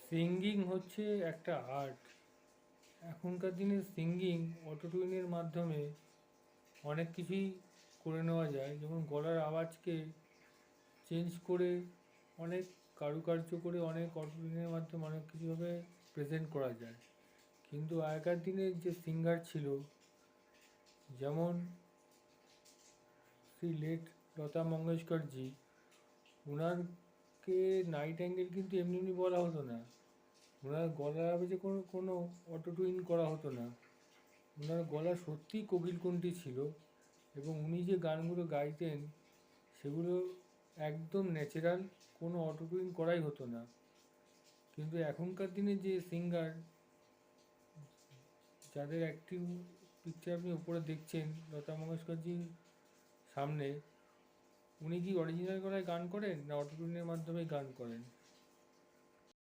Singing হচ্ছে একটা art. এখনকার দিনে সিঙ্গিং অটোটিউনের মাধ্যমে অনেক কিছুই করে নেওয়া যায়, যেমন গলার আওয়াজকে চেঞ্জ করে অনেক কারুকার্য করে অনেক অটোটিউনের মাধ্যমে অনেক কিছুভাবে প্রেজেন্ট করা যায়। কিন্তু আগেকার দিনে যে সিঙ্গার ছিল, যেমন শ্রী লেট লতা মঙ্গেশকরজি, ওনারকে নাইটিঙ্গেল কিন্তু এমনি এমনি বলা হতো না। ওনার গলার আওয়াজে কোনো কোনো অটোটিউন করা হতো না। ওনার গলা সত্যিই কোকিলকণ্ঠী ছিল, এবং উনি যে গানগুলো গাইতেন সেগুলো একদম ন্যাচারাল, কোনো অটোটিউন করাই হতো না। কিন্তু এখনকার দিনে যে সিঙ্গার, যাদের অ্যাক্টিভ পিকচার আপনি উপরে দেখছেন লতা মঙ্গেশকরজির সামনে, উনি কি অরিজিনাল গলায় গান করেন না অটোটিউনের মাধ্যমে গান করেন?